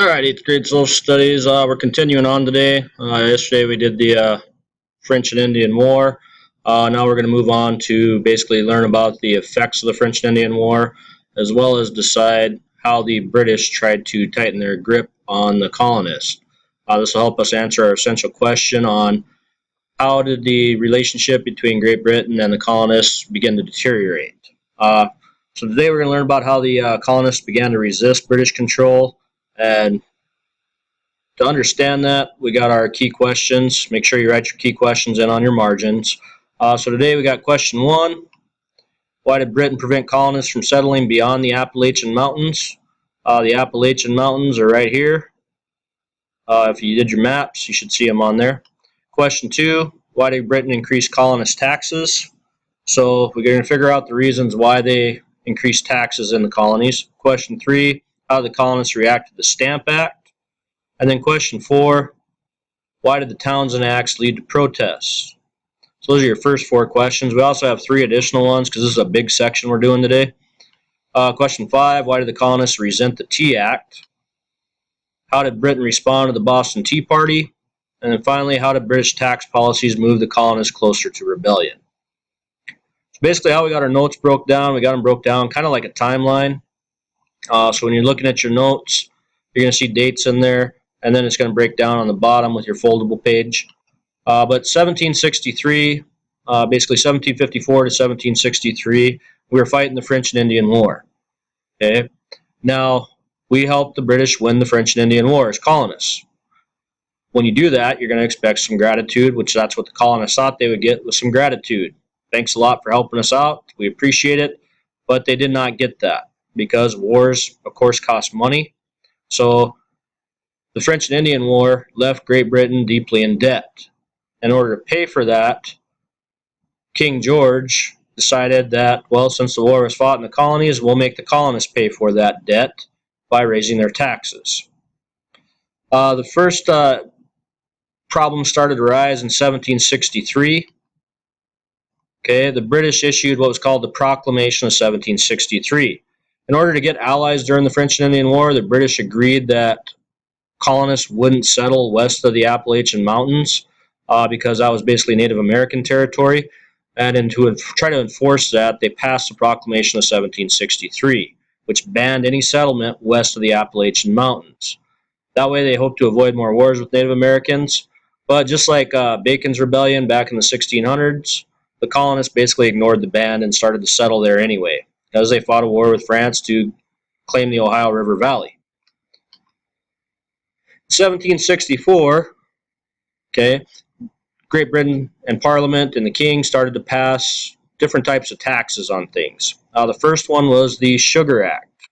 All right, eighth grade social studies. We're continuing on today. Yesterday we did the French and Indian War. Now we're going to move on to basically learn about the effects of the French and Indian War, as well as decide how the British tried to tighten their grip on the colonists. This will help us answer our essential question on how did the relationship between Great Britain and the colonists begin to deteriorate. So today we're going to learn about how the colonists began to resist British control, and to understand that, we got our key questions. Make sure you write your key questions in on your margins. So today we got question 1. Why did Britain prevent colonists from settling beyond the Appalachian Mountains? The Appalachian Mountains are right here. If you did your maps, you should see them on there. Question 2. Why did Britain increase colonist taxes? So we're going to figure out the reasons why they increased taxes in the colonies. Question 3. How did the colonists react to the Stamp Act? And then question 4, why did the Townshend Acts lead to protests? So those are your first 4 questions. We also have 3 additional ones because this is a big section we're doing today. Question 5, why did the colonists resent the Tea Act? How did Britain respond to the Boston Tea Party? And then finally, how did British tax policies move the colonists closer to rebellion? So basically how we got our notes broke down, we got them broke down kind of like a timeline. So when you're looking at your notes, you're going to see dates in there, and then it's going to break down on the bottom with your foldable page. But 1763, basically 1754 to 1763, we were fighting the French and Indian War. Okay, now we helped the British win the French and Indian War as colonists. When you do that, you're going to expect some gratitude, which that's what the colonists thought they would get, was some gratitude. Thanks a lot for helping us out. We appreciate it. But they did not get that because wars, of course, cost money. So the French and Indian War left Great Britain deeply in debt. In order to pay for that, King George decided that, well, since the war was fought in the colonies, we'll make the colonists pay for that debt by raising their taxes. The first problem started to rise in 1763. Okay, the British issued what was called the Proclamation of 1763. In order to get allies during the French and Indian War, the British agreed that colonists wouldn't settle west of the Appalachian Mountains because that was basically Native American territory. And to try to enforce that, they passed the Proclamation of 1763, which banned any settlement west of the Appalachian Mountains. That way they hoped to avoid more wars with Native Americans. But just like Bacon's Rebellion back in the 1600s, the colonists basically ignored the ban and started to settle there anyway, as they fought a war with France to claim the Ohio River Valley. 1764, okay, Great Britain and Parliament and the King started to pass different types of taxes on things. The first one was the Sugar Act.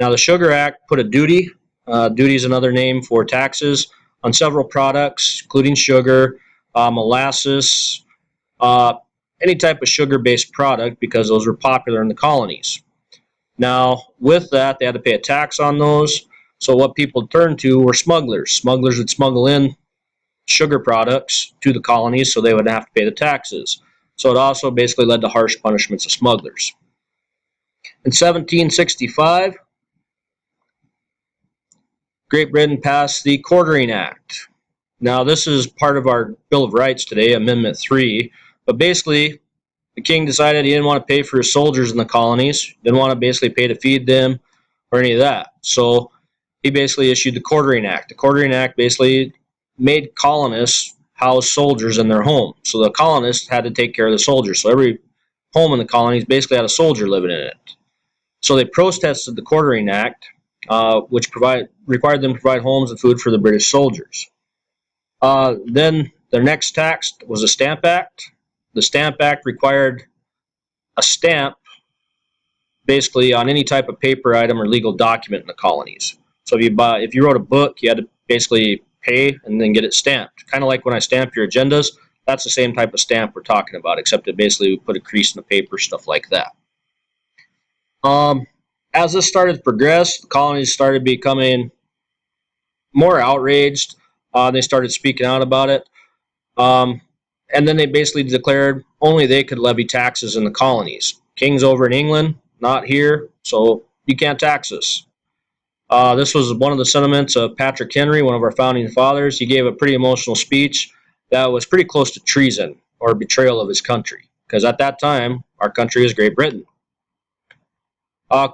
Now, the Sugar Act put a duty, duty is another name for taxes, on several products, including sugar, molasses, any type of sugar-based product, because those were popular in the colonies. Now, with that, they had to pay a tax on those. So what people turned to were smugglers. Smugglers would smuggle in sugar products to the colonies so they would have to pay the taxes. So it also basically led to harsh punishments of smugglers. In 1765, Great Britain passed the Quartering Act. Now, this is part of our Bill of Rights today, Amendment 3. But basically, the king decided he didn't want to pay for his soldiers in the colonies, didn't want to basically pay to feed them or any of that. So he basically issued the Quartering Act. The Quartering Act basically made colonists house soldiers in their home. So the colonists had to take care of the soldiers. So every home in the colonies basically had a soldier living in it. So they protested the Quartering Act, which required them to provide homes and food for the British soldiers. Then their next tax was the Stamp Act. The Stamp Act required a stamp basically on any type of paper item or legal document in the colonies. So if you wrote a book, you had to basically pay and then get it stamped. Kind of like when I stamp your agendas, that's the same type of stamp we're talking about, except it basically would put a crease in the paper, stuff like that. As this started to progress, the colonies started becoming more outraged. They started speaking out about it. And then they basically declared only they could levy taxes in the colonies. King's over in England, not here, so you can't tax us. This was one of the sentiments of Patrick Henry, one of our founding fathers. He gave a pretty emotional speech that was pretty close to treason or betrayal of his country, because at that time, our country was Great Britain.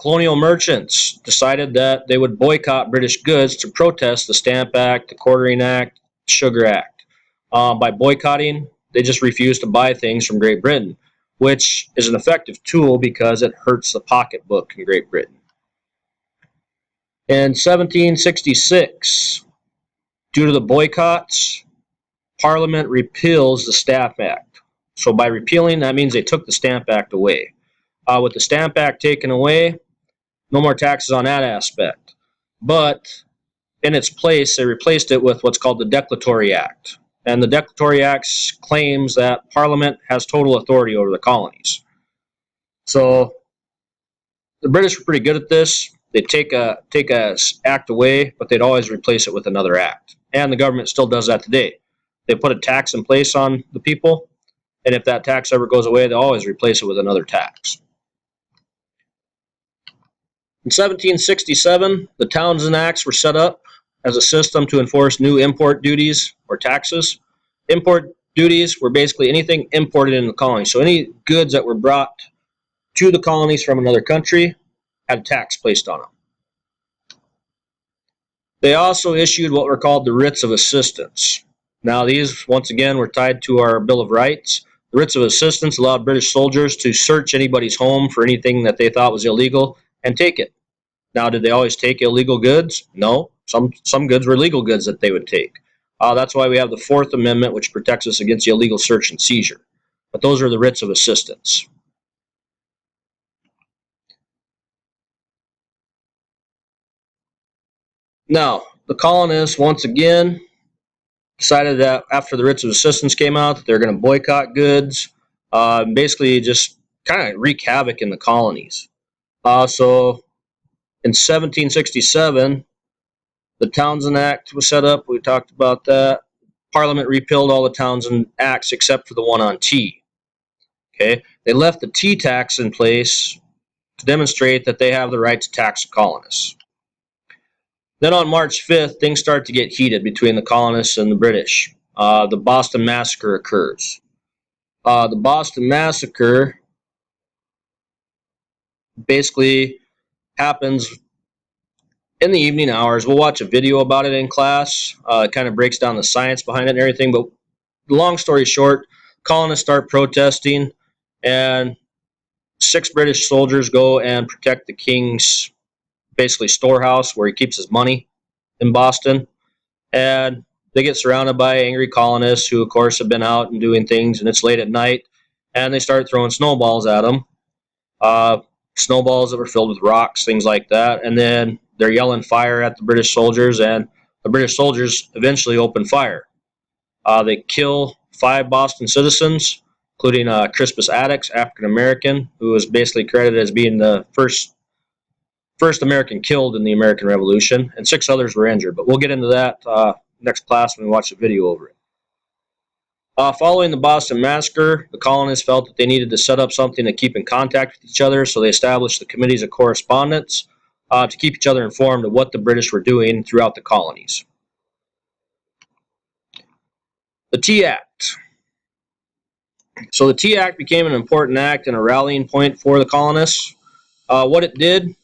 Colonial merchants decided that they would boycott British goods to protest the Stamp Act, the Quartering Act, Sugar Act. By boycotting, they just refused to buy things from Great Britain, which is an effective tool because it hurts the pocketbook in Great Britain. In 1766, due to the boycotts, Parliament repeals the Stamp Act. So by repealing, that means they took the Stamp Act away. With the Stamp Act taken away, no more taxes on that aspect. But in its place, they replaced it with what's called the Declaratory Act. And the Declaratory Act claims that Parliament has total authority over the colonies. So the British were pretty good at this. They'd take a act away, but they'd always replace it with another act. And the government still does that today. They put a tax in place on the people, and if that tax ever goes away, they always replace it with another tax. In 1767, the Townshend Acts were set up as a system to enforce new import duties or taxes. Import duties were basically anything imported in the colony. So any goods that were brought to the colonies from another country had a tax placed on them. They also issued what were called the writs of assistance. Now these, once again, were tied to our Bill of Rights. The writs of assistance allowed British soldiers to search anybody's home for anything that they thought was illegal and take it. Now, did they always take illegal goods? No. Some goods were legal goods that they would take. That's why we have the Fourth Amendment, which protects us against the illegal search and seizure. But those are the writs of assistance. Now, the colonists, once again, decided that after the writs of assistance came out, that they're going to boycott goods, basically just kind of wreak havoc in the colonies. So in 1767, the Townshend Act was set up. We talked about that. Parliament repealed all the Townshend Acts except for the one on tea. Okay, they left the tea tax in place to demonstrate that they have the right to tax the colonists. Then on March 5th, things start to get heated between the colonists and the British. The Boston Massacre occurs. The Boston Massacre basically happens in the evening hours. We'll watch a video about it in class. It kind of breaks down the science behind it and everything. But long story short, colonists start protesting, and 6 British soldiers go and protect the king's basically storehouse where he keeps his money in Boston. And they get surrounded by angry colonists who, of course, have been out and doing things, and it's late at night. And they start throwing snowballs at them. Snowballs that were filled with rocks, things like that. And then they're yelling fire at the British soldiers, and the British soldiers eventually open fire. They kill 5 Boston citizens, including Crispus Attucks, African American, who was basically credited as being the first American killed in the American Revolution, and 6 others were injured. But we'll get into that next class when we watch the video over it. Following the Boston Massacre, the colonists felt that they needed to set up something to keep in contact with each other, so they established the Committees of Correspondence to keep each other informed of what the British were doing throughout the colonies. The Tea Act. So the Tea Act became an important act and a rallying point for the colonists. What it did,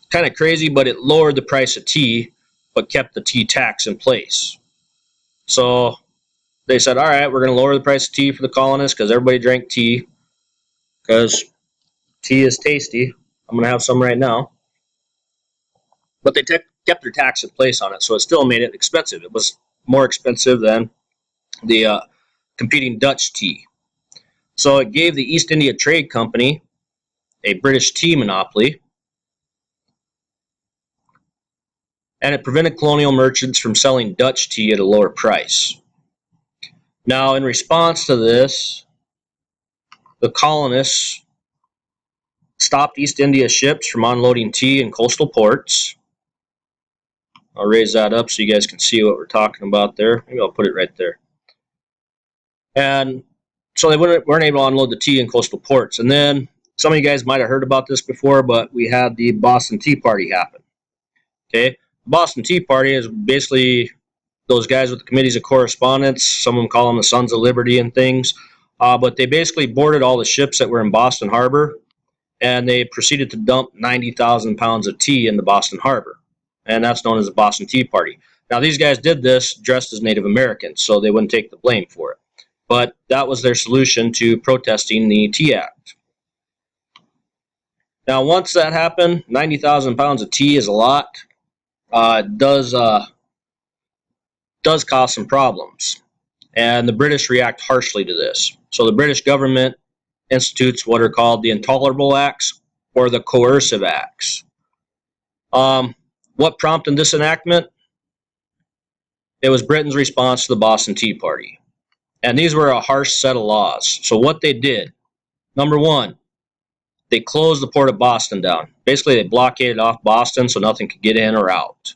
kind of crazy, but it lowered the price of tea, but kept the tea tax in place. So they said, all right, we're going to lower the price of tea for the colonists because everybody drank tea, because tea is tasty. I'm going to have some right now. But they kept their tax in place on it, so it still made it expensive. It was more expensive than the competing Dutch tea. So it gave the East India Trade Company a British tea monopoly, and it prevented colonial merchants from selling Dutch tea at a lower price. Now, in response to this, the colonists stopped East India ships from unloading tea in coastal ports. I'll raise that up so you guys can see what we're talking about there. Maybe I'll put it right there. And so they weren't able to unload the tea in coastal ports. And then some of you guys might have heard about this before, but we had the Boston Tea Party happen. Okay, the Boston Tea Party is basically those guys with the committees of correspondence. Some of them call them the Sons of Liberty and things. But they basically boarded all the ships that were in Boston Harbor, and they proceeded to dump 90,000 pounds of tea in the Boston Harbor. And that's known as the Boston Tea Party. Now, these guys did this dressed as Native Americans, so they wouldn't take the blame for it. But that was their solution to protesting the Tea Act. Now, once that happened, 90,000 pounds of tea is a lot. It does cause some problems. And the British react harshly to this. So the British government institutes what are called the Intolerable Acts or the Coercive Acts. What prompted this enactment? It was Britain's response to the Boston Tea Party. And these were a harsh set of laws. So what they did, number one, they closed the port of Boston down. Basically, they blockaded off Boston so nothing could get in or out.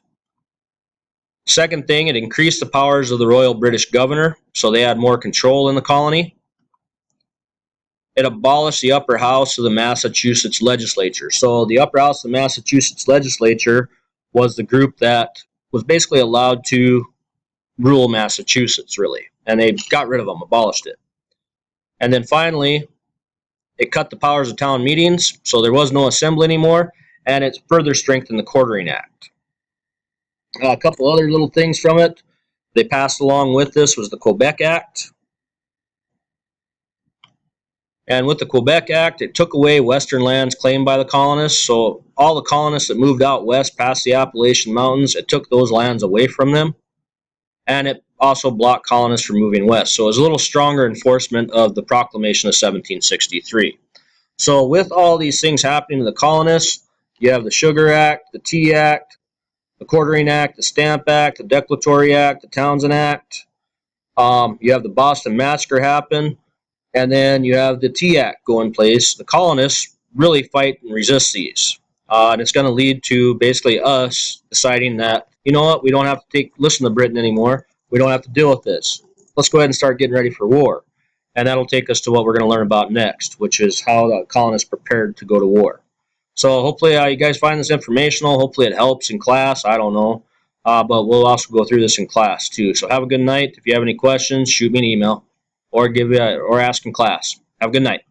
Second thing, it increased the powers of the Royal British Governor, so they had more control in the colony. It abolished the upper house of the Massachusetts legislature. So the upper house of the Massachusetts legislature was the group that was basically allowed to rule Massachusetts, really. And they got rid of them, abolished it. And then finally, it cut the powers of town meetings, so there was no assembly anymore, and it further strengthened the Quartering Act. A couple other little things from it they passed along with this was the Quebec Act. And with the Quebec Act, it took away western lands claimed by the colonists. So all the colonists that moved out west past the Appalachian Mountains, it took those lands away from them. And it also blocked colonists from moving west. So it was a little stronger enforcement of the Proclamation of 1763. So with all these things happening to the colonists, you have the Sugar Act, the Tea Act, the Quartering Act, the Stamp Act, the Declaratory Act, the Townshend Act. You have the Boston Massacre happen, and then you have the Tea Act go in place. The colonists really fight and resist these. And it's going to lead to basically us deciding that, you know what, we don't have to listen to Britain anymore. We don't have to deal with this. Let's go ahead and start getting ready for war. And that'll take us to what we're going to learn about next, which is how the colonists prepared to go to war. So hopefully you guys find this informational. Hopefully it helps in class. I don't know. But we'll also go through this in class too. So have a good night. If you have any questions, shoot me an email or ask in class. Have a good night.